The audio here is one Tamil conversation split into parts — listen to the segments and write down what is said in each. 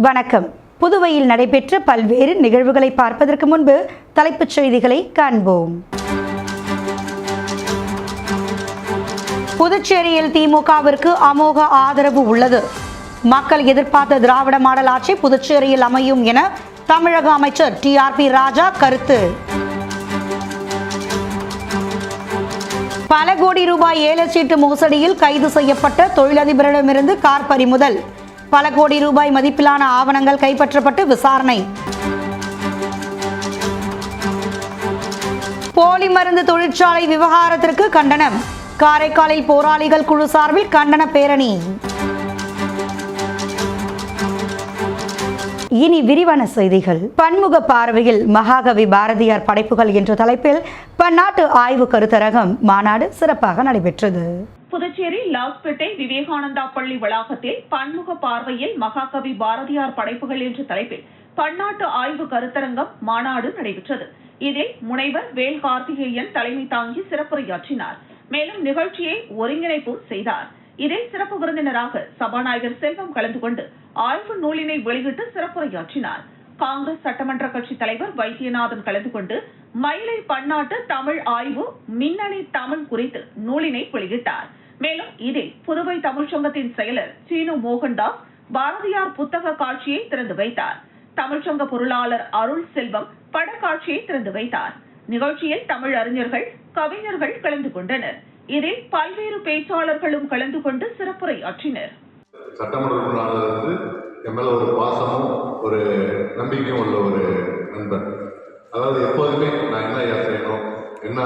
வணக்கம். புதுவையில் நடைபெற்ற பல்வேறு நிகழ்வுகளை பார்ப்பதற்கு முன்பு தலைப்புச் செய்திகளை காண்போம். புதுச்சேரியில் திமுகவிற்கு அமோக ஆதரவு உள்ளது. மக்கள் எதிர்பார்த்த திராவிட மாடல் ஆட்சி புதுச்சேரியில் அமையும் என தமிழக அமைச்சர் TRP ராஜா கருத்து. பல கோடி ரூபாய் ஏல சீட்டு மோசடியில் கைது செய்யப்பட்ட தொழிலதிபரிடமிருந்து கார் பறிமுதல். பல கோடி ரூபாய் மதிப்பிலான ஆவணங்கள் கைப்பற்றப்பட்டு விசாரணை. போலி மருந்து தொழிற்சாலை விவகாரத்திற்கு கண்டனம். காரைக்காலில் போராளிகள் குழு சார்பில் கண்டன பேரணி. இனி விரிவான செய்திகள். பன்முக பார்வையில் மகாகவி பாரதியார் படைப்புகள் என்ற தலைப்பில் பன்னாட்டு ஆய்வு கருத்தரங்கம் மாநாடு சிறப்பாக நடைபெற்றது. புதுச்சேரி லாஸ்பேட்டை விவேகானந்தா பள்ளி வளாகத்தில் பன்முக பார்வையில் மகாகவி பாரதியார் படைப்புகள் என்ற தலைப்பில் பன்னாட்டு ஆய்வு கருத்தரங்கம் மாநாடு நடைபெற்றது. இதில் முனைவர் வேல் கார்த்திகேயன் தலைமை தாங்கி சிறப்புரையாற்றினார். மேலும் நிகழ்ச்சியை ஒருங்கிணைப்பும் செய்தார். இதில் சிறப்பு விருந்தினராக சபாநாயகர் செல்வம் கலந்து கொண்டு ஆய்வு நூலினை வெளியிட்டு சிறப்புரையாற்றினார். காங்கிரஸ் சட்டமன்ற கட்சி தலைவர் வைத்தியநாதன் கலந்து கொண்டு மயிலை பன்னாட்டு தமிழ் ஆய்வு மின்னணி தமிழ் குறித்து நூலினை வெளியிட்டார். மேலும் இதில் புதுவை தமிழ்ச்சங்கத்தின் செயலர் சீனு மோகன்தாஸ் பாரதியார் புத்தக காட்சியை திறந்து வைத்தார். தமிழ்ச்சங்க பொருளாளர் அருள் செல்வம் படக்காட்சியை திறந்து வைத்தார். நிகழ்ச்சியில் தமிழ் அறிஞர்கள், கவிஞர்கள் கலந்து கொண்டனர். இதில் பல்வேறு பேச்சாளர்களும் கலந்து கொண்டு சிறப்புரை ஆற்றினர். சட்டமன்ற உறுப்பினர்களுக்கு என் மேல ஒரு பாசமும் ஒரு நம்பிக்கையும் உள்ள ஒரு நண்பர். அதாவது எப்போதுமே நான் என்ன செய்யணும், என்ன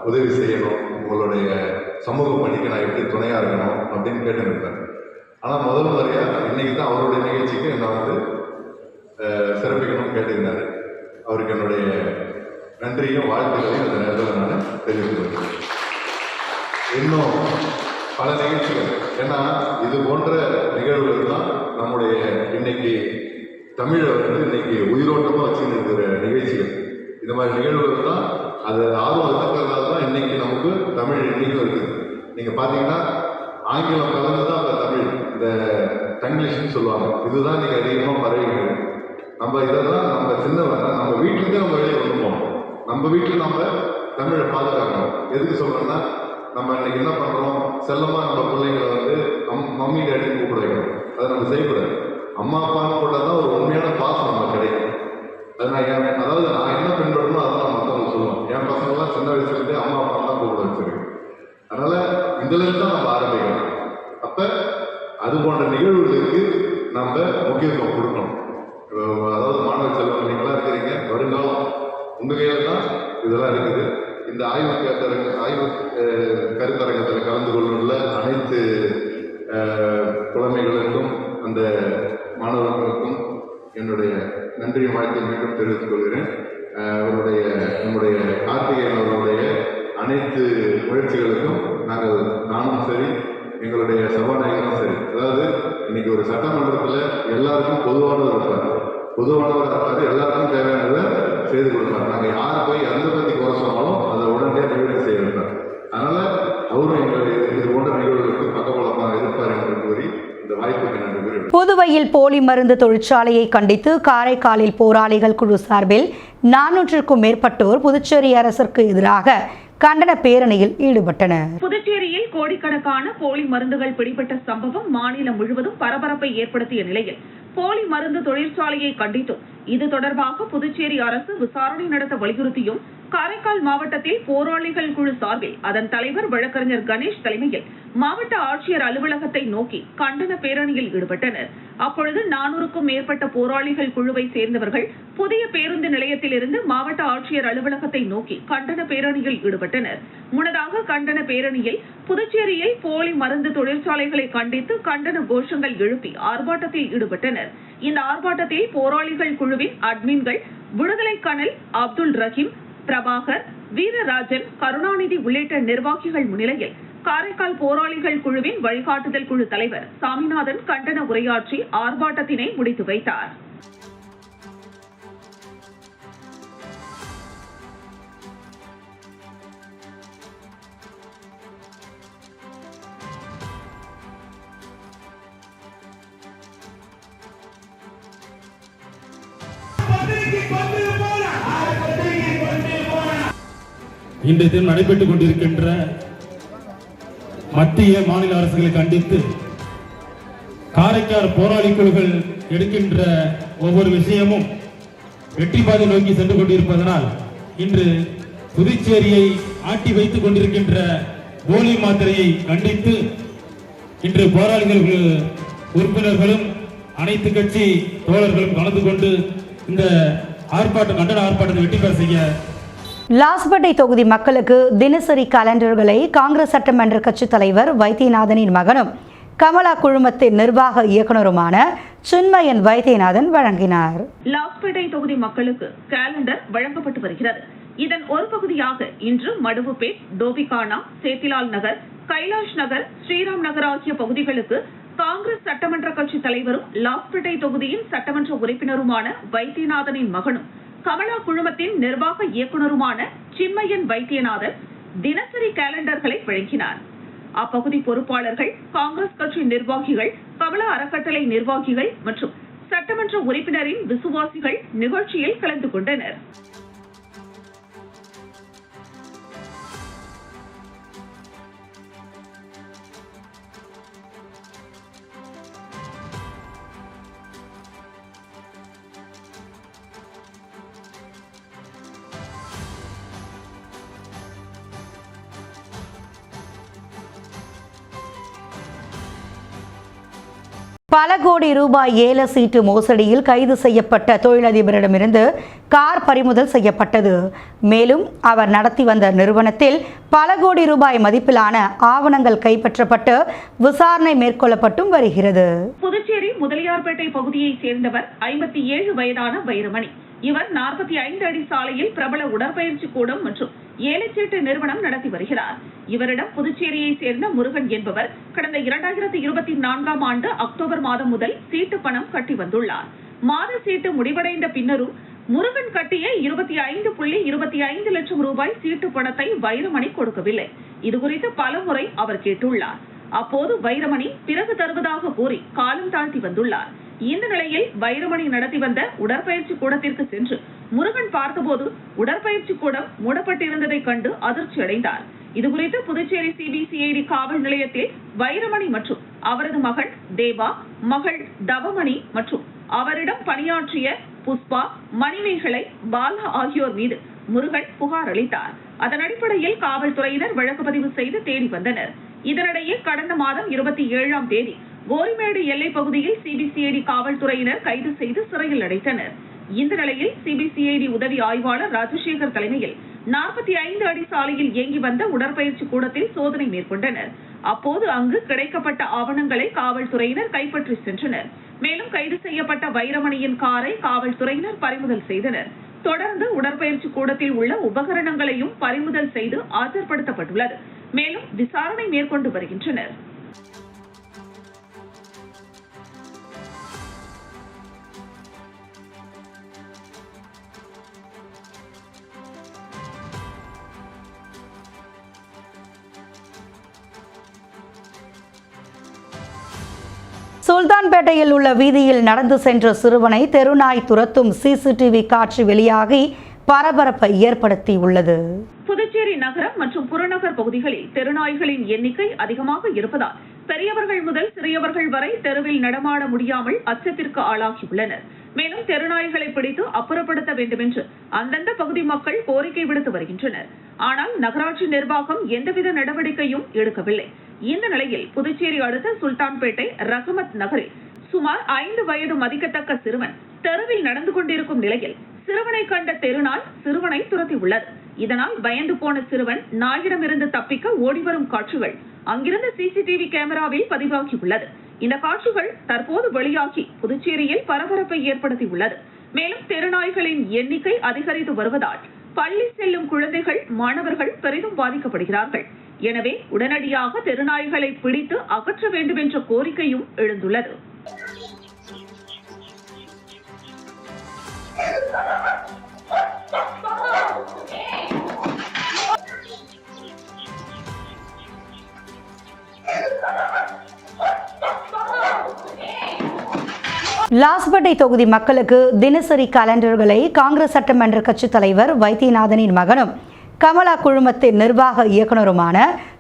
உதவி செய்யணும், உங்களுடைய சமூக பணிக்கு நான் எப்படி துணையா இருக்கணும் அப்படின்னு கேட்டுருப்பேன். ஆனால் முதல் முறையா இன்னைக்கு தான் அவருடைய நிகழ்ச்சிக்கு என்னை சிறப்பிக்கணும்னு கேட்டிருந்தாரு. அவருக்கு என்னுடைய நன்றியும் வாழ்த்துக்களையும் அந்த நேரத்தில் நான் தெரிவித்துக்கிறேன். இன்னும் பல நிகழ்ச்சிகள், ஏன்னா இது போன்ற நிகழ்வுகள் தான் நம்முடைய இன்னைக்கு தமிழை இன்னைக்கு உயிரோட்டமாக வச்சுன்னு இருக்கிற நிகழ்ச்சிகள். இந்த மாதிரி நிகழ்வுகள் தான் அது ஆர்வம் இருக்கிறதால தான் இன்னைக்கு நமக்கு தமிழ் இன்னைக்கும் இருக்குது. நீங்கள் பார்த்தீங்கன்னா ஆங்கிலம் கலந்து தான் அந்த தமிழ், இந்த தங்கிலீஷ்னு சொல்லுவாங்க, இதுதான் இன்னைக்கு அதிகமாக பரவிக்கிறது. நம்ம இதை தான் நம்ம நம்ம வீட்டுக்கு நம்ம வெளியே கொண்டு போகணும். நம்ம வீட்டில் நம்ம தமிழை பாதுகாக்கணும். எதுக்கு சொல்கிறோன்னா, நம்ம இன்னைக்கு என்ன பண்ணுறோம், செல்லமாக நம்ம பிள்ளைங்களை மம்மி டேடின்னு கூப்பிட வைக்கணும். அதை நம்ம செய்யக்கூடாது. அம்மா அப்பான்னு கூட தான் ஒரு உண்மையான பாசம் நம்ம கிடைக்கும். அது அதாவது நான் என்ன பின்பற்றணும் அதை நான் மற்றவங்க சொல்லுவோம். என் பசங்கள்லாம் சின்ன வயசுலேருந்தே அம்மா அப்பா தான் கூப்பிட வச்சிருக்கு. அதனால இதுலேருந்து தான் நம்ம ஆரம்பிக்கணும். அப்போ அது போன்ற நிகழ்வுகளுக்கு நம்ம முக்கியத்துவம் கொடுக்கணும். அதாவது மாணவ செல்வம் நீங்களாம் இருக்கிறீங்க, வருங்காலம் உங்கள் கையில் தான் இதெல்லாம் இருக்குது. இந்த ஆய்வு கருத்தரங்கத்தில் கலந்து கொண்டுள்ள அனைத்து புலமைகளுக்கும் அந்த மாணவர்களுக்கும் என்னுடைய நன்றி வாழ்த்தை மீண்டும் தெரிவித்துக் கொள்கிறேன். நம்முடைய கார்த்திகேயன் அவர்களுடைய அனைத்து முயற்சிகளுக்கும் நானும் சரி, எங்களுடைய சபாநாயகரும் சரி, அதாவது இன்னைக்கு ஒரு சட்டமன்றத்தில் எல்லாருக்கும் பொதுவானவர் இருப்பார், எல்லாருக்கும் தேவையானதை செய்து கொடுப்பார். நாங்கள் யாரை போய் எந்த பற்றி குறை சொன்னாலும் அதை உடனே நிவர்த்தி செய்ய வைப்பார். அதனால அவரும் எங்களுடைய இது போன்ற நிகழ்வுகளுக்கு பக்கபலமாக இருப்பார் என்று கூறி இந்த வாய்ப்புக்கு நன்றி கூறி. புதுவையில் போலி மருந்து தொழிற்சாலையை கண்டித்து காரைக்காலில் போராளிகள் குழு சார்பில் 400க்கும் மேற்பட்டோர் புதுச்சேரி அரசுக்கு எதிராக கண்டன பேரணியில் ஈடுபட்டனர். புதுச்சேரியில் கோடிக்கணக்கான போலி மருந்துகள் பிடிபட்ட சம்பவம் மாநிலம் முழுவதும் பரபரப்பை ஏற்படுத்திய நிலையில் போலி மருந்து தொழிற்சாலையை கண்டித்தும் இது தொடர்பாக புதுச்சேரி அரசு விசாரணை நடத்த வலியுறுத்தியும் காரைக்கால் மாவட்டத்தில் போராளிகள் குழு சார்பில் அதன் தலைவர் வழக்கறிஞர் கணேஷ் தலைமையில் மாவட்ட ஆட்சியர் அலுவலகத்தை நோக்கி கண்டன பேரணியில் ஈடுபட்டனர். அப்பொழுது 400க்கும் மேற்பட்ட போராளிகள் குழுவை சேர்ந்தவர்கள் புதிய பேருந்து நிலையத்திலிருந்து மாவட்ட ஆட்சியர் அலுவலகத்தை நோக்கி கண்டன பேரணியில் ஈடுபட்டனர். முன்னதாக கண்டன பேரணியில் புதுச்சேரியில் போலி மருந்து தொழிற்சாலைகளை கண்டித்து கண்டன கோஷங்கள் எழுப்பி ஆர்ப்பாட்டத்தில் ஈடுபட்டனர். இந்த ஆர்ப்பாட்டத்தில் போராளிகள் குழுவின் அட்மின்கள் விடுதலை கனல் அப்துல் ரஹீம், பிரபாகர், வீரராஜன், கருணாநிதி உள்ளிட்ட நிர்வாகிகள் முன்னிலையில் காரைக்கால் போராளிகள் குழுவின் வழிகாட்டுதல் குழு தலைவர் சாமிநாதன் கண்டன உரையாற்றி ஆர்ப்பாட்டத்தினை முடித்து வைத்தார். இன்றைய தினம் நடைபெற்றுக் கொண்டிருக்கின்ற மத்திய மாநில அரசுகளை கண்டித்து காரைக்கால் போராளி குழுக்கள் எடுக்கின்ற ஒவ்வொரு விஷயமும் வெற்றி பாதை நோக்கி சென்று கொண்டிருப்பதனால் இன்று புதுச்சேரியை ஆட்டி வைத்துக் கொண்டிருக்கின்ற போலி மாத்திரையை கண்டித்து இன்று போராளிகள் உறுப்பினர்களும் அனைத்து கட்சி தோழர்களும் கலந்து கொண்டு இந்த கண்டன ஆர்ப்பாட்டத்தை வெற்றி பெற செய்ய லாஸ்பேட்டை தொகுதி மக்களுக்கு தினசரி காலண்டர்களை காங்கிரஸ் சட்டமன்ற கட்சித் தலைவர் வைத்தியநாதனின் மகனும் கமலா குழுமத்தின் நிர்வாக இயக்குநருமான சின்மயன் வைத்தியநாதன் வழங்கினார். லாஸ்பேட்டை தொகுதி மக்களுக்கு காலண்டர் வழங்கப்பட்டு வருகிறது. இதன் ஒரு பகுதியாக இன்று மடுவுப்பேட், டோபிகானா, சேத்திலால் நகர், கைலாஷ் நகர், ஸ்ரீராம் நகர் ஆகிய பகுதிகளுக்கு காங்கிரஸ் சட்டமன்ற கட்சி தலைவரும் லாஸ்பேட்டை தொகுதியின் சட்டமன்ற உறுப்பினருமான வைத்தியநாதனின் மகனும் கமலா குழுமத்தின் நிர்வாக இயக்குநருமான சின்மயன் வைத்தியநாதன் தினசரி காலண்டர்களை வழங்கினார். அப்பகுதி பொறுப்பாளர்கள், காங்கிரஸ் கட்சி நிர்வாகிகள், கமலா அறக்கட்டளை நிர்வாகிகள் மற்றும் சட்டமன்ற உறுப்பினரின் விசுவாசிகள் நிகழ்ச்சியில் கலந்து கொண்டனர். பல கோடி ரூபாய் ஏல சீட்டு மோசடியில் கைது செய்யப்பட்ட தொழிலதிபரிடமிருந்து கார் பறிமுதல் செய்யப்பட்டது. மேலும் அவர் நடத்தி வந்த நிறுவனத்தில் பல கோடி ரூபாய் மதிப்பிலான ஆவணங்கள் கைப்பற்றப்பட்டு விசாரணை மேற்கொள்ளப்பட்டும் வருகிறது. புதுச்சேரி முதலியார்பேட்டை பகுதியைச் சேர்ந்தவர் 57 வயதான வைரமணி. இவர் 45 அடி சாலையில் பிரபல உடற்பயிற்சி கூடம் மற்றும் ஏலச்சீட்டு நிறுவனம் நடத்தி வருகிறார். இவரிடம் புதுச்சேரியை சேர்ந்த முருகன் என்பவர் கடந்த 2024ஆம் ஆண்டு அக்டோபர் மாதம் முதல் சீட்டு பணம் கட்டி வந்துள்ளார். மாத சீட்டு முடிவடைந்த பின்னரும் முருகன் கட்டிய 25.25 லட்சம் ரூபாய் சீட்டு பணத்தை வைரமணி கொடுக்கவில்லை. இதுகுறித்து பலமுறை அவர் கேட்டுள்ளார். அப்போது வைரமணி பிறகு தருவதாக கூறி காலம் தாழ்த்தி வந்துள்ளார். இந்த நிலையில் வைரமணி நடத்தி வந்த உடற்பயிற்சி கூடத்திற்கு சென்று முருகன் பார்த்தபோது உடற்பயிற்சி கூடம் மூடப்பட்டிருந்ததை கண்டு அதிர்ச்சி அடைந்தார். இதுகுறித்து புதுச்சேரி சிபிசிஐடி காவல் நிலையத்தில் வைரமணி மற்றும் அவரது மகன் தேவா, மகள் தவமணி மற்றும் அவரிடம் பணியாற்றிய புஷ்பா, மணிமேகலை, பாலா ஆகியோர் மீது முருகன் புகார் அளித்தார். அதன் அடிப்படையில் காவல்துறையினர் வழக்கு பதிவு செய்து தேடி வந்தனர். இதனிடையே கடந்த மாதம் 27ஆம் தேதி கோரிமேடு எல்லைப் பகுதியில் சிபிசிஐடி காவல்துறையினர் கைது செய்து சிறையில் அடைத்தனர். இந்த நிலையில் சிபிசிஐடி உதவி ஆய்வாளர் ராஜசேகர் தலைமையில் 45 அடி சாலையில் இயங்கி வந்த உடற்பயிற்சி கூடத்தில் சோதனை மேற்கொண்டனர். அப்போது அங்கு கிடைக்கப்பட்ட ஆவணங்களை காவல்துறையினர் கைப்பற்றி சென்றனர். மேலும் கைது செய்யப்பட்ட வைரமணியின் காரை காவல்துறையினர் பறிமுதல் செய்தனர். தொடர்ந்து உடற்பயிற்சி கூடத்தில் உள்ள உபகரணங்களையும் பறிமுதல் செய்து ஆஜர்படுத்தப்பட்டுள்ளது. மேலும் விசாரணை மேற்கொண்டு வருகின்றனர். சுல்தான்பேட்டையில் உள்ள வீதியில் நடந்து சென்ற சிறுவனை தெருநாய் துரத்தும் சிசிடிவி காட்சி வெளியாகி பரபரப்பை ஏற்படுத்தியுள்ளது. புதுச்சேரி நகரம் மற்றும் புறநகர் பகுதிகளில் தெருநாய்களின் எண்ணிக்கை அதிகமாக இருப்பதால் பெரியவர்கள் முதல் சிறியவர்கள் வரை தெருவில் நடமாட முடியாமல் அச்சத்திற்கு ஆளாகியுள்ளனர். மேலும் தெருநாய்களை பிடித்து அப்புறப்படுத்த வேண்டும் என்று அந்தந்த பகுதி மக்கள் கோரிக்கை விடுத்து வருகின்றனர். ஆனால் நகராட்சி நிர்வாகம் எந்தவித நடவடிக்கையும் எடுக்கவில்லை. இந்த நிலையில் புதுச்சேரி அடுத்த சுல்தான்பேட்டை ரஹமத் நகரில் சுமார் 5 வயது மதிக்கத்தக்க சிறுவன் தெருவில் நடந்து கொண்டிருக்கும் நிலையில் சிறுவனை கண்ட தெருநாய் சிறுவனை துரத்தியுள்ளது. இதனால் பயந்து போன சிறுவன் நாயிடமிருந்து தப்பிக்க ஓடிவரும் காட்சிகள் அங்கிருந்த சிசிடிவி கேமராவில் பதிவாகியுள்ளது. இந்த காட்சிகள் தற்போது வெளியாகி புதுச்சேரியில் பரபரப்பை ஏற்படுத்தியுள்ளது. மேலும் தெருநாய்களின் எண்ணிக்கை அதிகரித்து வருவதால் பள்ளி செல்லும் குழந்தைகள், மாணவர்கள் பெரிதும் பாதிக்கப்படுகிறார்கள். எனவே உடனடியாக தெருநாய்களை பிடித்து அகற்ற வேண்டும் என்ற கோரிக்கையும் எழுந்துள்ளது. லாஸ்பேட்டை தொகுதி மக்களுக்கு தினசரி காலண்டர்களை காங்கிரஸ் சட்டமன்ற கட்சித் தலைவர் வைத்தியநாதனின் மகனும் கமலா குழுமத்தின் நிர்வாக இயக்குநருமான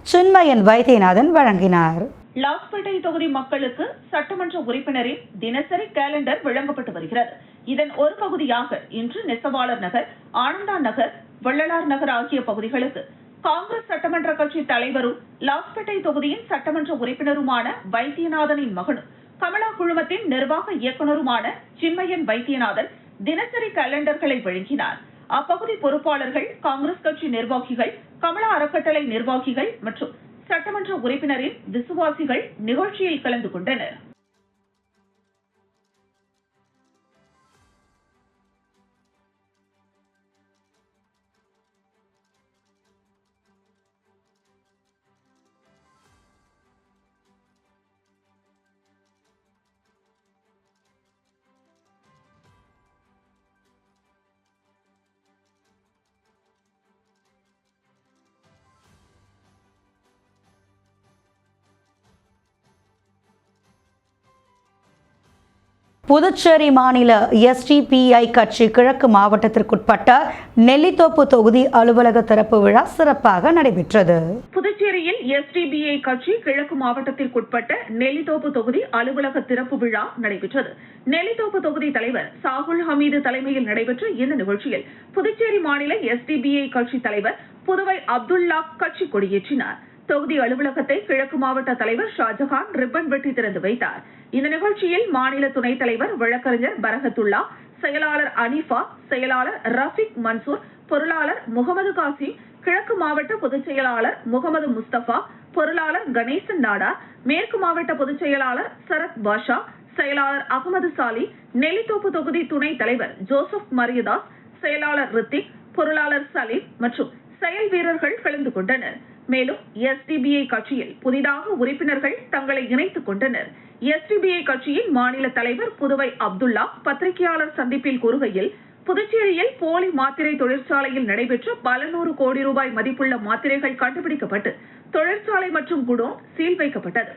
சின்மயன் வைத்தியநாதன் வழங்கினார். லாஸ்பேட்டை தொகுதி மக்களுக்கு சட்டமன்ற உறுப்பினரின் தினசரி கேலண்டர் வழங்கப்பட்டு வருகிறது. இதன் ஒரு பகுதியாக இன்று நெசவாளர் நகர், ஆனந்தா நகர், வள்ளலார் நகர் ஆகிய பகுதிகளுக்கு காங்கிரஸ் சட்டமன்ற கட்சி தலைவரும் லாஸ்பேட்டை தொகுதியின் சட்டமன்ற உறுப்பினருமான வைத்தியநாதனின் மகனும் கமலா குழுமத்தின் நிர்வாக இயக்குநருமான சின்மயன் வைத்தியநாதன் தினசரி கேலண்டர்களை வழங்கினார். அப்பகுதி பொறுப்பாளர்கள், காங்கிரஸ் கட்சி நிர்வாகிகள், கமலா அறக்கட்டளை நிர்வாகிகள் மற்றும் சட்டமன்ற உறுப்பினரின் விசுவாசிகள் நிகழ்ச்சியில் கலந்து கொண்டனர். புதுச்சேரி மாநில SDPI கட்சி கிழக்கு மாவட்டத்திற்குட்பட்ட நெல்லித்தோப்பு தொகுதி அலுவலக திறப்பு விழா சிறப்பாக நடைபெற்றது. புதுச்சேரியில் SDPI கட்சி கிழக்கு மாவட்டத்திற்குட்பட்ட நெல்லித்தோப்பு தொகுதி அலுவலக திறப்பு விழா நடைபெற்றது. நெல்லித்தோப்பு தொகுதி தலைவர் சாகுல் ஹமீது தலைமையில் நடைபெற்ற இந்த நிகழ்ச்சியில் புதுச்சேரி மாநில SDPI கட்சி தலைவர் புதுவை அப்துல்லா கட்சி கொடியேற்றினார். தொகுதி அலுவலகத்தை கிழக்கு மாவட்ட தலைவர் ஷாஜகான் ரிப்பன் வெட்டி திறந்து வைத்தார். இந்த நிகழ்ச்சியில் மாநில துணைத் தலைவர் வழக்கறிஞர் பரகத்துல்லா, செயலாளர் அனிஃபா, செயலாளர் ரஃபிக் மன்சூர், பொருளாளர் முகமது காசிம், கிழக்கு மாவட்ட பொதுச் செயலாளர் முகமது முஸ்தபா, பொருளாளர் கணேசன் நாடார், மேற்கு மாவட்ட பொதுச் செயலாளர் சரத் பாஷா, செயலாளர் அகமது சாலி, நெல்லித்தோப்பு தொகுதி துணைத் தலைவர் ஜோசப் மரியதாஸ், செயலாளர் ரித்திக், பொருளாளர் சலீம் மற்றும் செயல் வீரர்கள் கலந்து கொண்டனர். மேலும் SDPI கட்சியில் புதிதாக உறுப்பினர்கள் தங்களை இணைத்துக் கொண்டனர். SDPI கட்சியின் மாநில தலைவர் புதுவை அப்துல்லா பத்திரிகையாளர் சந்திப்பில் கூறுகையில், புதுச்சேரியில் போலி மாத்திரை தொழிற்சாலையில் நடைபெற்ற பல நூறு கோடி ரூபாய் மதிப்புள்ள மாத்திரைகள் கண்டுபிடிக்கப்பட்டு தொழிற்சாலை மற்றும் குடோன் சீல் வைக்கப்பட்டது.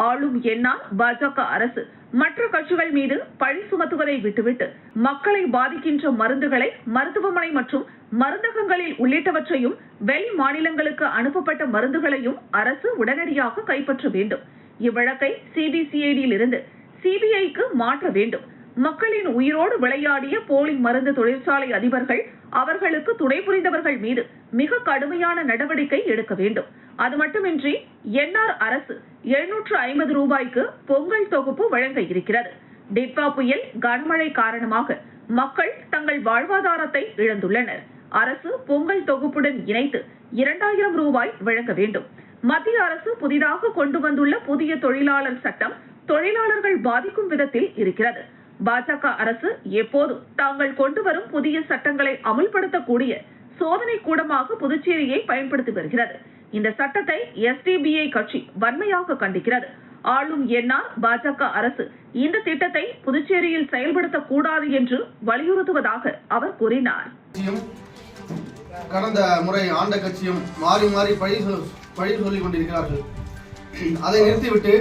ஆளும் என்ஆர் பாஜக அரசு மற்ற கட்சிகள் மீது பழி சுமத்துவதை விட்டுவிட்டு மக்களை பாதிக்கின்ற மருந்துகளை மருத்துவமனை மற்றும் மருந்தகங்களில் உள்ளிட்டவற்றையும் வெளி மாநிலங்களுக்கு அனுப்பப்பட்ட மருந்துகளையும் அரசு உடனடியாக கைப்பற்ற வேண்டும். இவ்வழக்கை CBCID-யில் இருந்து CBI-க்கு மாற்ற வேண்டும். மக்களின் உயிரோடு விளையாடிய போலி மருந்து தொழிற்சாலை அதிபர்கள், அவர்களுக்கு துணை புரிந்தவர்கள் மீது மிக கடுமையான நடவடிக்கை எடுக்க வேண்டும். அது மட்டுமின்றி என்ஆர் அரசு 750 ரூபாய்க்கு பொங்கல் தொகுப்பு வழங்க இருக்கிறது. டிட்வா புயல், கனமழை காரணமாக மக்கள் தங்கள் வாழ்வாதாரத்தை இழந்துள்ளனர். அரசு பொங்கல் தொகுப்புடன் இணைத்து 2000 ரூபாய் வழங்க வேண்டும். மத்திய அரசு புதிதாக கொண்டு வந்துள்ள புதிய தொழிலாளர் சட்டம் தொழிலாளர்கள் பாதிக்கும் விதத்தில் இருக்கிறது. பாஜக அரசு எப்போதும் தாங்கள் கொண்டு வரும் புதிய சட்டங்களை அமுல்படுத்தக்கூடிய சோதனை கூடமாக புதுச்சேரியை பயன்படுத்தி வருகிறது. இந்த சட்டத்தை SDPI கட்சி வன்மையாக கண்டிக்கிறது. ஆளும் என்ஆர் பாஜக அரசு இந்த திட்டத்தை புதுச்சேரியில் செயல்படுத்தக்கூடாது என்று வலியுறுத்துவதாக அவர் கூறினார். கடந்த முறை ஆண்ட கட்சியும் மாறி மாறி பழி சொல்லிக் கொண்டிருக்கிறார்கள். அதை நிறுத்திவிட்டு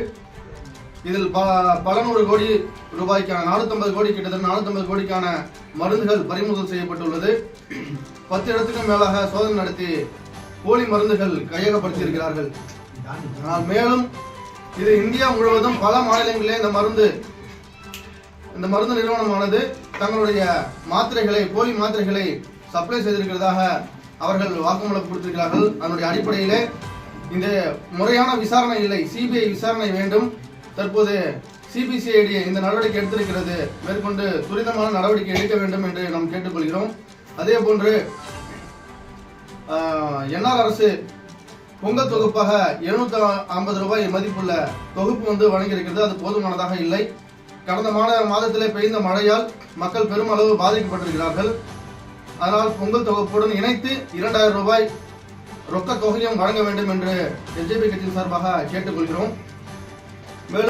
இதில் பல நூறு கோடி ரூபாய்க்கான 450 கோடி, கிட்டத்தட்ட 450 கோடிக்கான மருந்துகள் பறிமுதல் செய்யப்பட்டுள்ளது. 10 இடத்துக்கும் மேலாக சோதனை நடத்தி போலி மருந்துகள் கையகப்படுத்தி இருக்கிறார்கள். ஆனால் மேலும் இது இந்தியா முழுவதும் பல மாநிலங்களிலே இந்த மருந்து நிறுவனமானது தங்களுடைய மாத்திரைகளை, போலி மாத்திரைகளை சப்ளை செய்திருக்கிறதாக அவர்கள் வாக்குமூலம் கொடுத்திருக்கிறார்கள். அதனுடைய அடிப்படையிலே இந்த முறையான விசாரணை இல்லை, CBI விசாரணை வேண்டும். தற்போது CBCID இந்த நடவடிக்கை எடுத்திருக்கிறது. மேற்கொண்டு துரிதமான நடவடிக்கை எடுக்க வேண்டும் என்று நாம் கேட்டுக்கொள்கிறோம். அதே போன்று என்ஆர் அரசு பொங்கல் தொகுப்பாக 750 ரூபாய் மதிப்புள்ள தொகுப்பு வழங்கியிருக்கிறது. அது போதுமானதாக இல்லை. கடந்த மாதத்திலே பெய்த மழையால் மக்கள் பெருமளவு பாதிக்கப்பட்டிருக்கிறார்கள். அதனால் பொங்கல் தொகுப்புடன் இணைத்து 2000 ரூபாய் ரொக்க தொகையும் வழங்க வேண்டும் என்று SDPI கட்சியின் சார்பாக கேட்டுக்கொள்கிறோம்.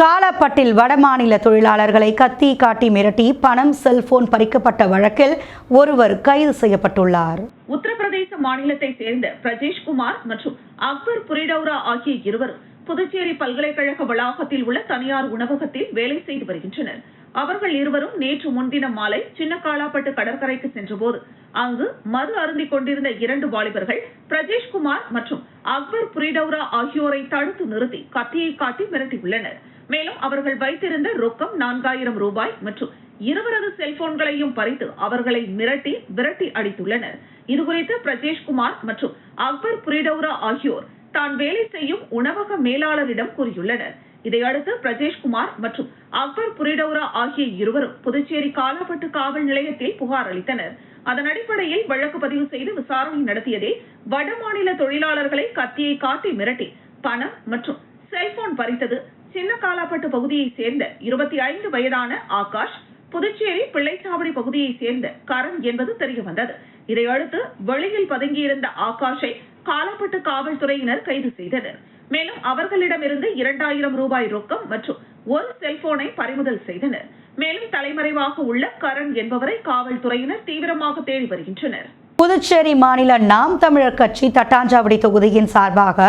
காலாப்பட்டில் வடமாநில தொழிலாளர்களை கத்தி காட்டி மிரட்டி பணம், செல்போன் பறிக்கப்பட்ட வழக்கில் ஒருவர் கைது செய்யப்பட்டுள்ளார். உத்தரப்பிரதேச மாநிலத்தை சேர்ந்த பிரஜேஷ்குமார் மற்றும் அக்பர் புரிடௌரா ஆகிய இருவரும் புதுச்சேரி பல்கலைக்கழக வளாகத்தில் உள்ள தனியார் உணவகத்தில் வேலை செய்து வருகின்றனர். அவர்கள் இருவரும் நேற்று முன்தினம் மாலை சின்னக்காலாப்பட்டு கடற்கரைக்கு சென்றபோது அங்கு மது அருந்திக் கொண்டிருந்த 2 வாலிபர்கள் பிரஜேஷ்குமார் மற்றும் அக்பர் புரிடௌரா ஆகியோரை தடுத்து நிறுத்தி கத்தியை காட்டி மிரட்டியுள்ளனர். மேலும் அவர்கள் வைத்திருந்த ரொக்கம் 4000 ரூபாய் மற்றும் இருவரது செல்போன்களையும் பறித்து அவர்களை மிரட்டி விரட்டி அடித்துள்ளனர். இதுகுறித்து பிரஜேஷ்குமார் மற்றும் அக்பர் புரிடௌரா ஆகியோர் தான் வேலை செய்யும் உணவக மேலாளரிடம் கூறியுள்ளனர். இதையடுத்து பிரஜேஷ்குமார் மற்றும் அக்பர் புரிடௌரா ஆகிய இருவரும் புதுச்சேரி காலாப்பட்டு காவல் நிலையத்தில் புகார் அளித்தனர். அதன் அடிப்படையில் வழக்கு பதிவு செய்து விசாரணை நடத்தியதே வடமாநில தொழிலாளர்களை கத்தியை காட்டி மிரட்டி பணம் மற்றும் செல்போன் பறித்தது சின்னக்காலாப்பட்டு பகுதியைச் சேர்ந்த 25 வயதான ஆகாஷ், புதுச்சேரி பிள்ளைச்சாவடி பகுதியைச் சேர்ந்த கரண் என்பது தெரியவந்தது. இதையடுத்து வெளியில் பதுங்கியிருந்த ஆகாஷை காலாப்பட்டு காவல்துறையினர் கைது செய்தனர். மேலும் அவர்களிடமிருந்து 2000 ரூபாய் ரொக்கம் மற்றும் ஒரு செல்போனை பறிமுதல் செய்தனர். மேலும் தலைமறைவாக உள்ள கரண் என்பவரை காவல்துறையினர் தீவிரமாக தேடி வருகின்றனர். புதுச்சேரி மாநில நாம் தமிழர் கட்சி தட்டாஞ்சாவடி தொகுதியின் சார்பாக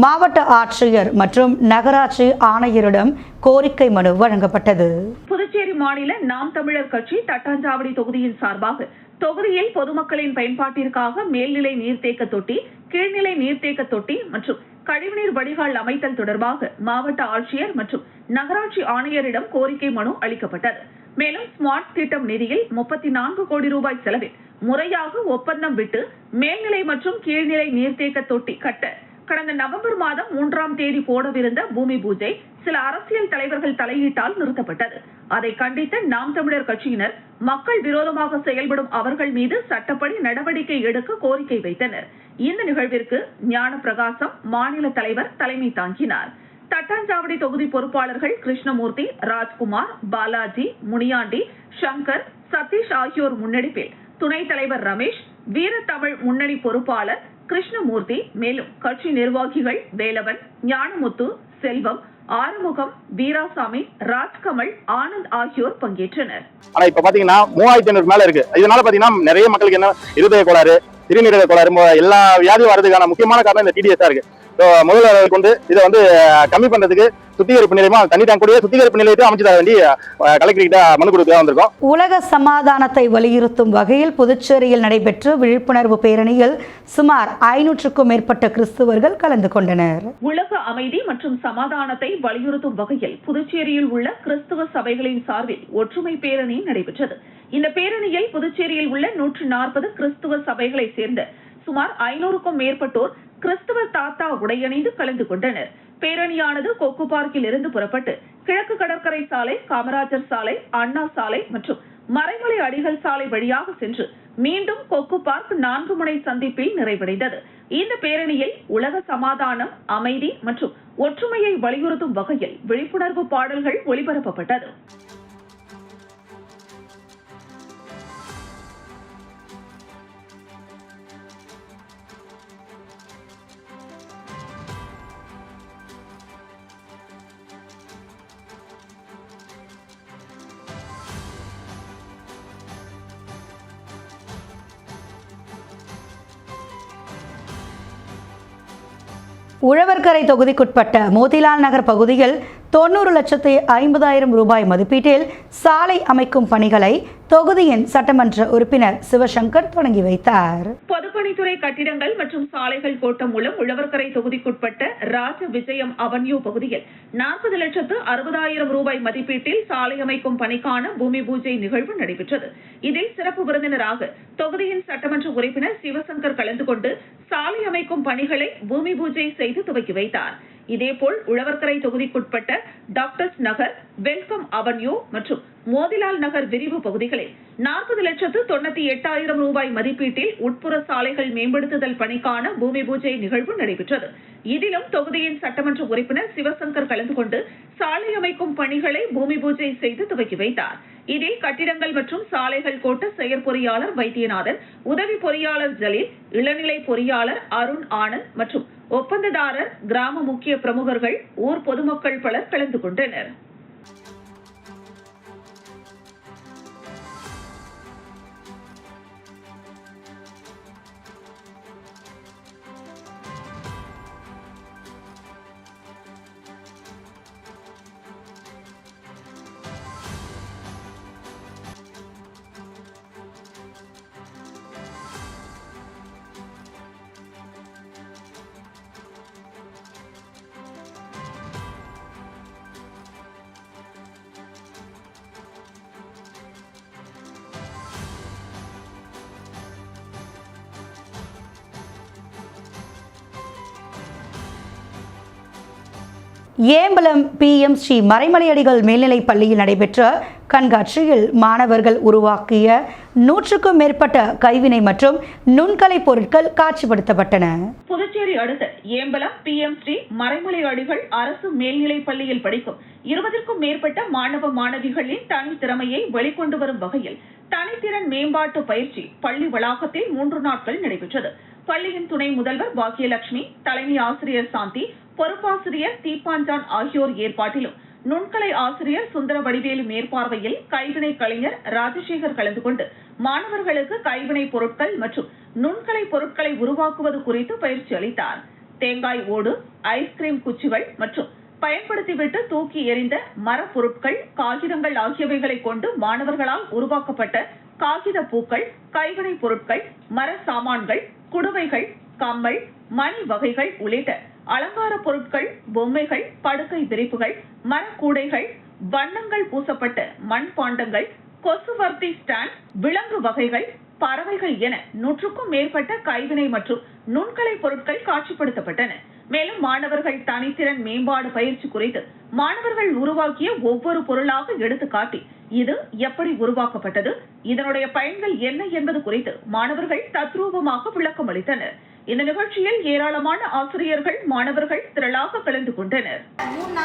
மாவட்ட ஆட்சியர் மற்றும் நகராட்சி ஆணையரிடம் கோரிக்கை மனு வழங்கப்பட்டது. புதுச்சேரி மாநில நாம் தமிழர் கட்சி தட்டாஞ்சாவடி தொகுதியின் சார்பாக தொகுதியில் பொதுமக்களின் பயன்பாட்டிற்காக மேல்நிலை நீர்த்தேக்க தொட்டி, கீழ்நிலை நீர்த்தேக்க தொட்டி மற்றும் கழிவுநீர் வடிகால் அமைத்தல் தொடர்பாக மாவட்ட ஆட்சியர் மற்றும் நகராட்சி ஆணையரிடம் கோரிக்கை மனு அளிக்கப்பட்டது. மேலும் ஸ்மார்ட் திட்டம் நிதியில் 34 கோடி ரூபாய் செலவில் முறையாக ஒப்பந்தம் விட்டு மேல்நிலை மற்றும் கீழ்நிலை நீர்த்தேக்க தொட்டி கட்ட கடந்த நவம்பர் மாதம் 3ஆம் தேதி போடவிருந்த பூமி பூஜை சில அரசியல் தலைவர்கள் தலையீட்டால் நிறுத்தப்பட்டது. அதை கண்டித்த நாம் தமிழர் கட்சியினர் மக்கள் விரோதமாக செயல்படும் அவர்கள் மீது சட்டப்படி நடவடிக்கை எடுக்க கோரிக்கை வைத்தனர். இந்த நிகழ்விற்கு ஞான பிரகாசம் மாநில தலைவர் தலைமை தாங்கினார். தட்டாஞ்சாவடி தொகுதி பொறுப்பாளர்கள் கிருஷ்ணமூர்த்தி, ராஜ்குமார், பாலாஜி, முனியாண்டி, சங்கர், சதீஷ் ஆகியோர் முன்னெடுப்பில் துணைத் தலைவர் ரமேஷ், வீரத்தமிழ் முன்னணி பொறுப்பாளர் கிருஷ்ணமூர்த்தி, மேலும் கட்சி நிர்வாகிகள் வேலவன், ஞானமுத்து, செல்வம், ஆறுமுகம், வீராசாமி, ராஜ்கமல், ஆனந்த் ஆகியோர் பங்கேற்றனர். ஆனா இப்ப பாத்தீங்கன்னா 3500 மேல இருக்கு. இதனால பாத்தீங்கன்னா நிறைய மக்களுக்கு என்ன இருதய கோளாறு, சிறுநீரக கோளாறு, எல்லா வியாதியும் வர்றதுக்கான முக்கியமான காரணம் இந்த டிடிஎஸ் இருக்கு. முதல்வர் கொண்டு இதை கம்மி பண்றதுக்கு சுத்திகரிப்பு நிலையமா தண்ணி டேங்க் கூடிய சுத்திகரிப்பு நிலையத்தை அமைச்சு தர வேண்டி கலெக்டர் கிட்ட மனு கொடுக்க வந்திருக்கோம். உலக சமாதானத்தை வலியுறுத்தும் வகையில் புதுச்சேரியில் நடைபெற்ற விழிப்புணர்வு பேரணியில் சுமார் 500க்கும் மேற்பட்ட கிறிஸ்தவர்கள் கலந்து கொண்டனர். உலக அமைதி மற்றும் சமாதானத்தை வலியுறுத்தும் வகையில் புதுச்சேரியில் உள்ள கிறிஸ்தவ சபைகளின் சார்பில் ஒற்றுமை பேரணி நடைபெற்றது. இந்த பேரணியில் புதுச்சேரியில் உள்ள 140 கிறிஸ்தவ சபைகளை சேர்ந்த சுமார் 500க்கும் மேற்பட்டோர் கிறிஸ்தவ தாத்தா உடையணிந்து கலந்து கொண்டனர். பேரணியானது கொக்கு பார்க்கில் இருந்து புறப்பட்டு கிழக்கு கடற்கரை சாலை, காமராஜர் சாலை, அண்ணா சாலை மற்றும் மறைமலை அடிகள் சாலை வழியாக சென்று மீண்டும் கொக்கு பார்க் 4 முனை சந்திப்பில் நிறைவடைந்தது. இந்த பேரணியில் உலக சமாதானம், அமைதி மற்றும் ஒற்றுமையை வலியுறுத்தும் வகையில் விழிப்புணர்வு பாடல்கள் ஒலிபரப்பப்பட்டது. உழவர்கரை தொகுதிக்குட்பட்ட மோதிலால் நகர் பகுதியில் 90,50,000 ரூபாய் மதிப்பீட்டில் சாலை அமைக்கும் பணிகளை தொகுதியின் சட்டமன்ற உறுப்பினர் சிவசங்கர் தொடங்கி வைத்தார். பொதுப்பணித்துறை கட்டிடங்கள் மற்றும் சாலைகள் கோட்டம் மூலம் உழவர்கரை தொகுதிக்குட்பட்ட ராஜ விஜயம் அவென்யூ பகுதியில் 40,60,000 ரூபாய் மதிப்பீட்டில் சாலை அமைக்கும் பணிக்கான பூமி பூஜை நிகழ்வு நடைபெற்றது. இதில் சிறப்பு விருந்தினராக தொகுதியின் சட்டமன்ற உறுப்பினர் சிவசங்கர் கலந்து கொண்டு சாலை அமைக்கும் பணிகளை பூமி பூஜை செய்து துவக்கி வைத்தார். இதேபோல் உழவர்கரை தொகுதிக்குட்பட்ட டாக்டர்ஸ் நகர், வெல்கம் அவென்யூ மற்றும் மோதிலால் நகர் விரிவு பகுதிகளில் 40,98,000 ரூபாய் மதிப்பீட்டில் உட்புற சாலைகள் மேம்படுத்துதல் பணிக்கான பூமி பூஜை நிகழ்வு நடைபெற்றது. இதிலும் தொகுதியின் சட்டமன்ற உறுப்பினர் சிவசங்கர் கலந்து கொண்டு சாலை அமைக்கும் பணிகளை பூமி பூஜை செய்து துவக்கி வைத்தார். இதில் கட்டிடங்கள் மற்றும் சாலைகள் கோட்ட செயற்பொறியாளர் வைத்தியநாதன், உதவி பொறியாளர் ஜலீல், இளநிலை பொறியாளர் அருண் ஆனந்த் மற்றும் ஒப்பந்ததாரர், கிராம முக்கிய பிரமுகர்கள், ஊர் பொதுமக்கள் பலர் கலந்து கொண்டனர். ஏம்பலம் PM ஸ்ரீ மறைமலையடிகள் மேல்நிலைப் பள்ளியில் நடைபெற்ற கண்காட்சியில் மாணவர்கள் உருவாக்கிய 100க்கும் மேற்பட்ட கைவினை மற்றும் நுண்கலை பொருட்கள் காட்சிப்படுத்தப்பட்டன. புதுச்சேரி அடுத்த ஏம்பலம் PM ஸ்ரீ மறைமலையடிகள் அரசு மேல்நிலைப் பள்ளியில் படிக்கும் 20க்கும் மேற்பட்ட மாணவ மாணவிகளின் தனித்திறமையை வெளிக்கொண்டு வரும் வகையில் தனித்திறன் மேம்பாட்டு பயிற்சி பள்ளி வளாகத்தில் 3 நாட்கள் நடைபெற்றது. பள்ளியின் துணை முதல்வர் பாக்கியலட்சுமி, தலைமை ஆசிரியர் சாந்தி, பொறுப்பாசிரியர் தீப்பாஞ்சான் ஆகியோர் ஏற்பாட்டிலும் நுண்கலை ஆசிரியர் சுந்தர வடிவேலு மேற்பார்வையில் கைவினை கலைஞர் ராஜசேகர் கலந்து கொண்டு மாணவர்களுக்கு கைவினை பொருட்கள் மற்றும் நுண்கலை பொருட்களை உருவாக்குவது குறித்து பயிற்சி அளித்தார். தேங்காய் ஓடு, ஐஸ்கிரீம் குச்சிகள் மற்றும் பயன்படுத்திவிட்டு தூக்கி எறிந்த மரப்பொருட்கள், காகிதங்கள் ஆகியவைகளை கொண்டு மாணவர்களால் உருவாக்கப்பட்ட காகித பூக்கள், கைவினை பொருட்கள், மர சாமான்கள், குடுவைகள், கம்மல், மணி வகைகள் உள்ளிட்ட அலங்கார பொருட்கள், பொம்மைகள், படுக்கை விரிப்புகள், மரக்கூடைகள், வண்ணங்கள் பூசப்பட்ட மண்பாண்டங்கள், கொசுவர்த்தி ஸ்டாண்ட், விலங்கு வகைகள், பறவைகள் என 100க்கும் மேற்பட்ட கைவினை மற்றும் நுண்கலை பொருட்கள் காட்சிப்படுத்தப்பட்டன. மேலும் மாணவர்கள் தனித்திறன் மேம்பாடு பயிற்சி குறித்து மாணவர்கள் உருவாக்கிய ஒவ்வொரு பொருளாக எடுத்து காட்டி இது எப்படி உருவாக்கப்பட்டது, இதனுடைய பயன்கள் என்ன என்பது குறித்து மாணவர்கள் தத்ரூபமாக விளக்கம் அளித்தனர். இந்த நிகழ்ச்சியில் ஏராளமான ஆசிரியர்கள், மாணவர்கள் திரளாக கலந்து கொண்டனர். 3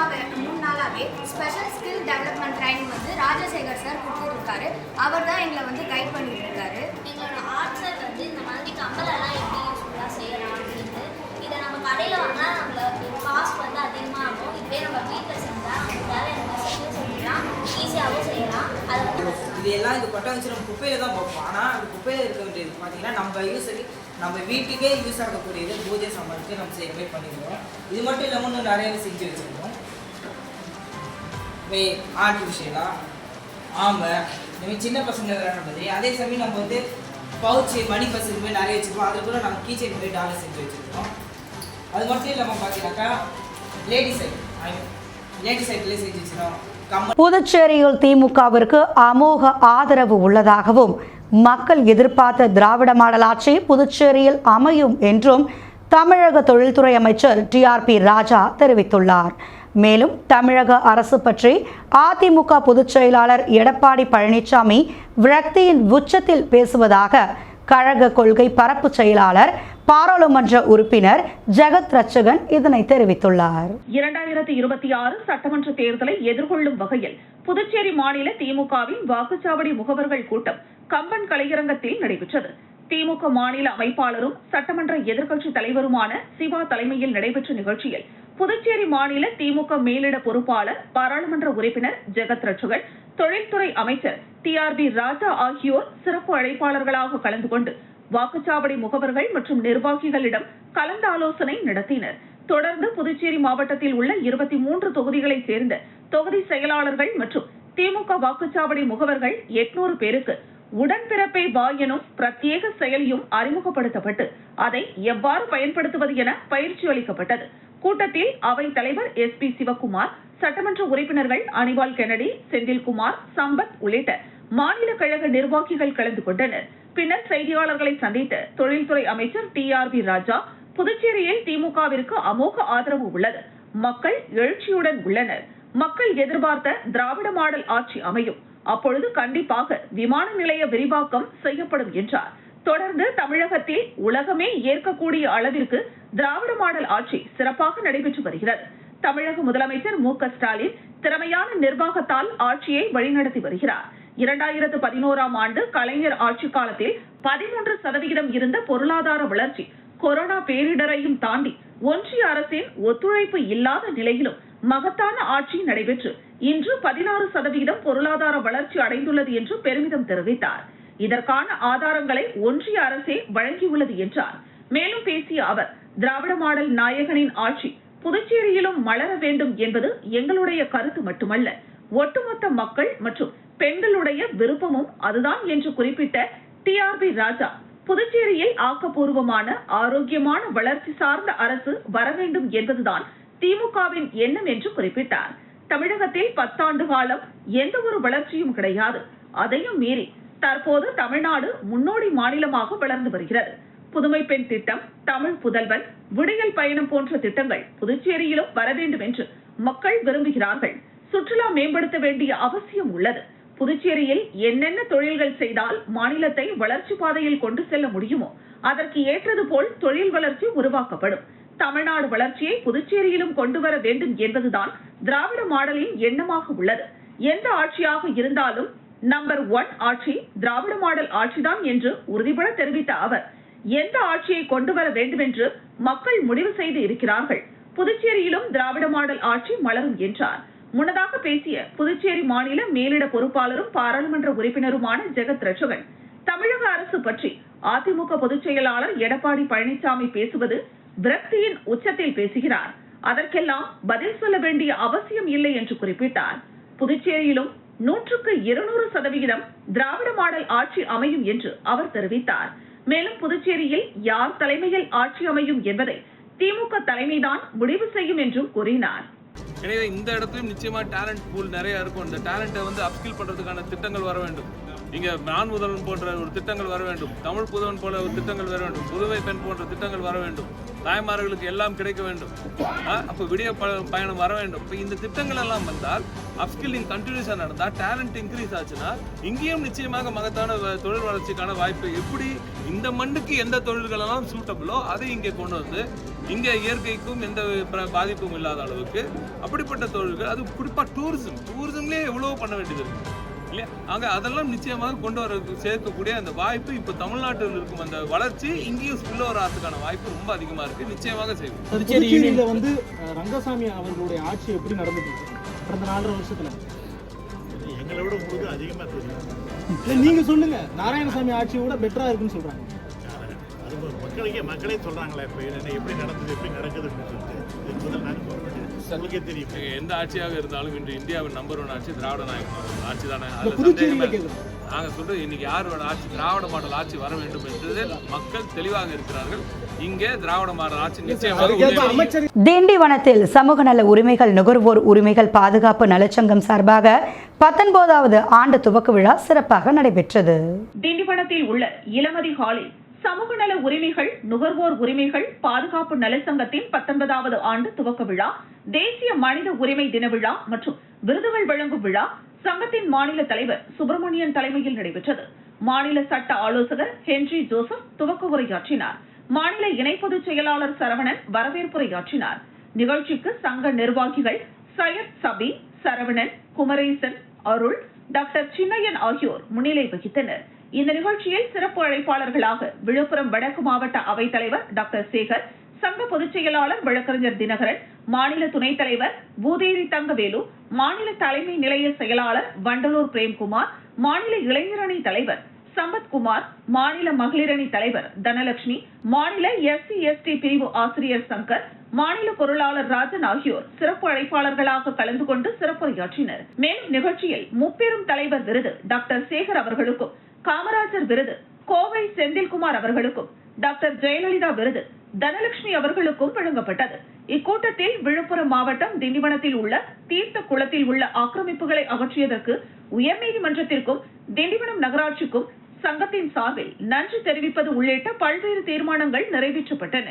நாளாவே special skill development training Rajasekhar sir கொடுத்துருக்காரு. அவர் தான் எங்களை கைட் பண்ணிட்டு இருக்காரு. எங்களோட ஆர்ட் சார் இந்த மாதிரி கம்பலெல்லாம் எப்படி யூஸ்ஃபுல்லாக செய்யலாம் அப்படின்ட்டு, இதை நம்ம கடையில் வாங்கினா நம்மளுக்கு காஸ்ட் அதிகமாக இருக்கும். இதுவே நம்ம வீட்டில் செஞ்சால் நமக்கு தேவையான செஞ்சுக்கலாம், ஈஸியாகவும் செய்யலாம். அதை இது எல்லாம் இது கொட்டை வச்சு நம்ம குப்பையில் தான் பார்ப்போம். ஆனால் அந்த குப்பையில் இருக்க வேண்டியது பார்த்தீங்கன்னா நம்ம வீட்டுக்கே யூஸ் ஆகக்கூடியது பூஜை சாமானுக்கு நம்ம செய்ய மாதிரி பண்ணிடுவோம். இது மட்டும் இல்லாமல் இன்னும் நிறையவே செஞ்சு வச்சுருக்கோம். ஆர்டிஃபிஷியலாக ஆமை இந்தமாதிரி சின்ன பசங்க விளையாடுற மாதிரி. அதே சமயம் நம்ம பவுச்சு, மணி பஸ் இதுமாதிரி நிறைய வச்சுருக்கோம். அதில் கூட நம்ம கீச்சைன் மாதிரி டாலர் செஞ்சு வச்சுருக்கோம். அது மட்டும் இல்லாமல் பார்த்தீங்கன்னாக்கா லேடி சைட்லேயே செஞ்சு வச்சுருக்கோம். புதுச்சேரியில் திமுகவிற்கு அமோக ஆதரவு உள்ளதாகவும் மக்கள் எதிர்பார்த்த திராவிட மாடல் ஆட்சி புதுச்சேரியில் அமையும் என்றும் தமிழக தொழில்துறை அமைச்சர் TRP ராஜா தெரிவித்துள்ளார். மேலும் தமிழக அரசு பற்றி அதிமுக பொதுச் செயலாளர் எடப்பாடி பழனிசாமி விரக்தியின் உச்சத்தில் பேசுவதாக கழக கொள்கை பரப்பு செயலாளர் பாராளுமன்ற உறுப்பினர் ஜெகத் ரட்சகன் இதனை தெரிவித்துள்ளார். 2026 சட்டமன்ற தேர்தலை எதிர்கொள்ளும் வகையில் புதுச்சேரி மாநில திமுகவின் வாக்குச்சாவடி முகவர்கள் கூட்டம் கம்பன் கலையரங்கத்தில் நடைபெற்றது. திமுக மாநில அமைப்பாளரும் சட்டமன்ற எதிர்க்கட்சி தலைவருமான சிவா தலைமையில் நடைபெற்ற நிகழ்ச்சியில் புதுச்சேரி மாநில திமுக மேலிட பொறுப்பாளர் பாராளுமன்ற உறுப்பினர் ஜெகத் ரட்சகன், தொழில்துறை அமைச்சர் TRP ராஜா ஆகியோர் சிறப்பு அழைப்பாளர்களாக கலந்து கொண்டு வாக்குச்சாவடி முகவர்கள் மற்றும் நிர்வாகிகளிடம் கலந்தாலோசனை நடத்தினர். தொடர்ந்து புதுச்சேரி மாவட்டத்தில் உள்ள 23 தொகுதிகளைச் சேர்ந்த தொகுதி செயலாளர்கள் மற்றும் திமுக வாக்குச்சாவடி முகவர்கள் 800 பேருக்கு உடன்பிறப்பை வா எனும் பிரத்யேக செயலியும் அறிமுகப்படுத்தப்பட்டு அதை எவ்வாறு பயன்படுத்துவது என பயிற்சி அளிக்கப்பட்டது. கூட்டத்தில் அவை தலைவர் SP சிவக்குமார், சட்டமன்ற உறுப்பினர்கள் அனிவால் கென்னடி, செந்தில்குமார், சம்பத் உள்ளிட்ட மாநில கழக நிர்வாகிகள் கலந்து கொண்டனர். பின்னர் செய்தியாளர்களை சந்தித்த தொழில்துறை அமைச்சர் TRP ராஜா, புதுச்சேரியில் திமுகவிற்கு அமோக ஆதரவு உள்ளது, மக்கள் எழுச்சியுடன் உள்ளனர், மக்கள் எதிர்பார்த்த திராவிட மாடல் ஆட்சி அமையும், அப்பொழுது கண்டிப்பாக விமான நிலைய விரிவாக்கம் செய்யப்படும் என்றார். தொடர்ந்து தமிழகத்தில் உலகமே ஏற்கக்கூடிய அளவிற்கு திராவிட மாடல் ஆட்சி சிறப்பாக நடைபெற்று வருகிறது. தமிழக முதலமைச்சர் MK ஸ்டாலின் திறமையான நிர்வாகத்தால் ஆட்சியை வழிநடத்தி வருகிறார். 2011ஆம் ஆண்டு கலைஞர் ஆட்சி காலத்தில் 13% இருந்த பொருளாதார வளர்ச்சி கொரோனா பேரிடரையும் தாண்டி ஒன்றிய அரசின் ஒத்துழைப்பு இல்லாத நிலையிலும் மகத்தான ஆட்சி நடைபெற்று இன்று 16% பொருளாதார வளர்ச்சி அடைந்துள்ளது என்று பெருமிதம் தெரிவித்தார். இதற்கான ஆதாரங்களை ஒன்றிய அரசே வழங்கியுள்ளது என்றார். மேலும் பேசிய அவர், திராவிட மாடல் நாயகனின் ஆட்சி புதுச்சேரியிலும் மலர வேண்டும் என்பது எங்களுடைய கருத்து மட்டுமல்ல, ஒட்டுமொத்த மக்கள் மற்றும் பெண்களுடைய விருப்பமும் அதுதான் என்று குறிப்பிட்ட TRP ராஜா, புதுச்சேரியில் ஆக்கப்பூர்வமான ஆரோக்கியமான வளர்ச்சி சார்ந்த அரசு வர வேண்டும் என்பதுதான் திமுகவின் எண்ணம் என்று குறிப்பிட்டார். தமிழகத்தில் 10 ஆண்டு காலம் எந்த ஒரு வளர்ச்சியும் கிடையாது. அதையும் மீறி தற்போது தமிழ்நாடு முன்னோடி மாநிலமாக வளர்ந்து வருகிறது. புதுமை பெண் திட்டம், தமிழ் புதல்வன், விடியல் பயணம் போன்ற திட்டங்கள் புதுச்சேரியிலும் வர வேண்டும் என்று மக்கள் விரும்புகிறார்கள். சுற்றுலா மேம்படுத்த வேண்டிய அவசியம் உள்ளது. புதுச்சேரியில் என்னென்ன தொழில்கள் செய்தால் மாநிலத்தை வளர்ச்சி பாதையில் கொண்டு செல்ல முடியுமோ அதற்கு ஏற்றது போல் தொழில் வளர்ச்சி உருவாக்கப்படும். தமிழ்நாடு வளர்ச்சியை புதுச்சேரியிலும் கொண்டு வர வேண்டும் என்பதுதான் திராவிட மாடலின் எண்ணமாக உள்ளது. எந்த ஆட்சியாக இருந்தாலும் நம்பர் 1 ஆட்சி திராவிட மாடல் ஆட்சிதான் என்று உறுதிபட தெரிவித்த அவர், எந்த ஆட்சியை கொண்டு வர வேண்டும் என்று மக்கள் முடிவு செய்து இருக்கிறார்கள். புதுச்சேரியிலும் திராவிட மாடல் ஆட்சி மலரும் என்றார். முன்னதாக பேசிய புதுச்சேரி மாநில மேலிட பொறுப்பாளரும் பாராளுமன்ற உறுப்பினருமான ஜெகத் ரட்சகன், தமிழக அரசு பற்றி அதிமுக பொதுச் செயலாளர் எடப்பாடி பழனிசாமி பேசுவது விரக்தியின் உச்சத்தில் பேசுகிறார். அதற்கெல்லாம் பதில் சொல்ல வேண்டிய அவசியம் இல்லை என்று குறிப்பிட்டார். புதுச்சேரியிலும் 100% திராவிட மாடல் ஆட்சி அமையும் என்று அவர் தெரிவித்தார். மேலும் புதுச்சேரியில் யார் தலைமையில் ஆட்சி அமையும் என்பதை திமுக தலைமைதான் முடிவு செய்யும் என்றும் கூறினார். எனவே இந்த இடத்துலயும் நிச்சயமா டேலண்ட் பூல் நிறைய இருக்கும். இந்த டேலண்ட்டை வந்து அப்ஸ்கில் பண்றதுக்கான திட்டங்கள் வர வேண்டும். இங்க நான் முதல்வன் போன்ற ஒரு திட்டங்கள் வர வேண்டும். தமிழ் புதவன் போல ஒரு திட்டங்கள் வர வேண்டும். புதுவை பெண் போன்ற திட்டங்கள் வர வேண்டும். தாய்மார்களுக்கு எல்லாம் கிடைக்க வேண்டும். அப்போ விடிய பயணம் வர வேண்டும். இப்போ இந்த திட்டங்கள் எல்லாம் வந்தால் அப்ஸ்கில்லிங் கண்டினியூஸாக நடந்தால் டேலண்ட் இன்க்ரீஸ் ஆச்சுன்னா இங்கேயும் நிச்சயமாக மகத்தான தொழில் வளர்ச்சிக்கான வாய்ப்பு. எப்படி இந்த மண்ணுக்கு எந்த தொழில்கள் எல்லாம் சூட்டபிளோ அதை இங்கே கொண்டு வந்து இங்கே இயற்கைக்கும் எந்த பாதிப்பும் இல்லாத அளவுக்கு அப்படிப்பட்ட தொழில்கள், அது குறிப்பாக டூரிசம்லேயே எவ்வளோ பண்ண வேண்டியது இருக்கு இல்லையா? அங்கே அதெல்லாம் நிச்சயமாக கொண்டு வர சேர்க்கக்கூடிய அந்த வாய்ப்பு இப்போ தமிழ்நாட்டில் இருக்கும் அந்த வளர்ச்சி இங்கேயும் ஸ்பில் ஓவர் ஆகிறதுக்கான வாய்ப்பு ரொம்ப அதிகமாக இருக்குது. நிச்சயமாக செய்வோம். புதுச்சேரியில் வந்து ரங்கசாமி அவர்களுடைய ஆட்சி எப்படி நடந்துட்டு கடந்த 4.5 வருஷத்துல? எங்களை விட உங்களுக்கு அதிகமாக தெரியும். இல்லை நீங்கள் சொல்லுங்க, நாராயணசாமி ஆட்சியை விட பெட்டராக இருக்குன்னு சொல்கிறாங்க. அது மக்களே சொல்கிறாங்களே இப்போ எப்படி நடந்தது எப்படி நடக்குது அப்படின்னு சொல்லிட்டு முதல் நான் சொல்ல வேண்டியது உங்களுக்கே தெரியும். எந்த ஆட்சியாக இருந்தாலும் இன்று இந்தியாவின் நம்பர் 1 ஆட்சி திராவிட நாயகம் ஆட்சி தானே. நாங்கள் சொல்றது இன்னைக்கு யாரோட ஆட்சி திராவிட மாடல் ஆட்சி வர வேண்டும் என்பதில் மக்கள் தெளிவாக இருக்கிறார்கள். இங்கே திராவிட மாடல் ஆட்சி நிச்சயமாக. திண்டிவனத்தில் சமூக நல உரிமைகள் நுகர்வோர் உரிமைகள் பாதுகாப்பு நலச்சங்கம் சார்பாக 19வது ஆண்டு துவக்க விழா சிறப்பாக நடைபெற்றது. திண்டிவனத்தில் உள்ள இளமதி ஹாலில் சமூக நல உரிமைகள் நுகர்வோர் உரிமைகள் பாதுகாப்பு நலச்சங்கத்தின் 19வது ஆண்டு துவக்க விழா, தேசிய மனித உரிமை தின விழா மற்றும் விருதுகள் வழங்கும் விழா சங்கத்தின் மாநில தலைவர் சுப்பிரமணியன் தலைமையில் நடைபெற்றது. மாநில சட்ட ஆலோசகர் ஹென்றி ஜோசப் துவக்க உரையாற்றினார். மாநில இணை பொதுச் செயலாளர் சரவணன் வரவேற்புரையாற்றினார். நிகழ்ச்சிக்கு சங்க நிர்வாகிகள் சையத் சபி, சரவணன், குமரேசன், அருள், டாக்டர் சின்னையன் ஆகியோர் முன்னிலை வகித்தனர். இந்த நிகழ்ச்சியில் சிறப்பு அழைப்பாளர்களாக விழுப்புரம் வடக்கு மாவட்ட அவைத்தலைவர் டாக்டர் சேகர், சங்க பொதுச் செயலாளர் வழக்கறிஞர் தினகரன், மாநில துணைத் தலைவர் பூதேரி தங்கவேலு, மாநில தலைமை நிலைய செயலாளர் வண்டலூர் பிரேம்குமார், மாநில இளைஞரணி தலைவர் சம்பத்குமார், மாநில மகளிரணி தலைவர் தனலட்சுமி, மாநில SC/ST பிரிவு ஆசிரியர் சங்கர், மாநில பொருளாளர் ராஜன் ஆகியோர் சிறப்பு அழைப்பாளர்களாக கலந்து கொண்டு சிறப்புரையாற்றினர். மேலும் நிகழ்ச்சியில் முப்பெரும் தலைவர் விருது டாக்டர் சேகர் அவர்களுக்கும், காமராஜர் விருது கோவை செந்தில்குமார் அவர்களுக்கும், டாக்டர் ஜெயலலிதா விருது தனலட்சுமி அவர்களுக்கும் வழங்கப்பட்டது. இக்கூட்டத்தில் விழுப்புரம் மாவட்டம் திண்டிவனத்தில் உள்ள தீர்த்த குளத்தில் உள்ள ஆக்கிரமிப்புகளை அகற்றியதற்கு உயர்நீதிமன்றத்திற்கும் திண்டிவனம் நகராட்சிக்கும் சங்கத்தின் சார்பில் நன்றி தெரிவிப்பது உள்ளிட்ட பல்வேறு தீர்மானங்கள் நிறைவேற்றப்பட்டன.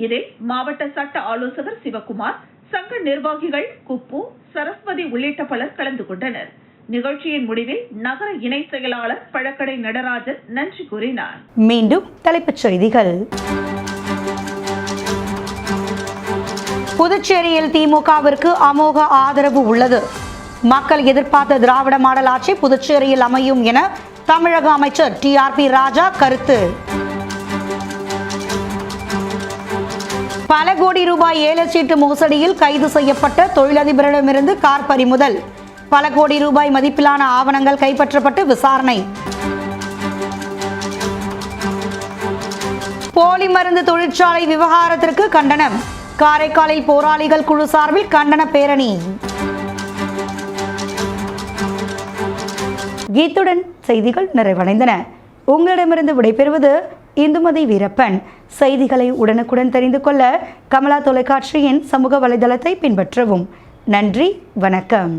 இதில் மாவட்ட சட்ட ஆலோசகர் சிவகுமார், சங்க நிர்வாகிகள் குப்பு, சரஸ்வதி உள்ளிட்ட பலர் கலந்து கொண்டனர். நிகழ்ச்சியின் முடிவில் நகர இணை செயலாளர் பழக்கடை நடராஜன் நன்றி கூறினார். மீண்டும் தலைப்புச் செய்திகள். புதுச்சேரியில் திமுகவிற்கு அமோக ஆதரவு உள்ளது. மக்கள் எதிர்பார்த்த திராவிட மாடல் ஆட்சி புதுச்சேரியில் அமையும் என தமிழக அமைச்சர் TRP ராஜா கருத்து. பல கோடி ரூபாய் ஏலச்சீட்டு மோசடியில் கைது செய்யப்பட்ட தொழிலதிபரிடமிருந்து கார் பறிமுதல். பல கோடி ரூபாய் மதிப்பிலான ஆவணங்கள் கைப்பற்றப்பட்டு விசாரணை. போலி மருந்து தொழிற்சாலை விவகாரத்திற்கு கண்டனம். காரைக்காலில் போராளிகள் குழு சார்பில் கண்டன பேரணி. இத்துடன் செய்திகள் நிறைவடைந்தன. உங்களிடமிருந்து விடைபெறுவது இந்துமதி வீரப்பன். செய்திகளை உடனுக்குடன் தெரிந்து கொள்ள கமலா தொலைக்காட்சியின் சமூக வலைதளத்தை பின்பற்றவும். நன்றி, வணக்கம்.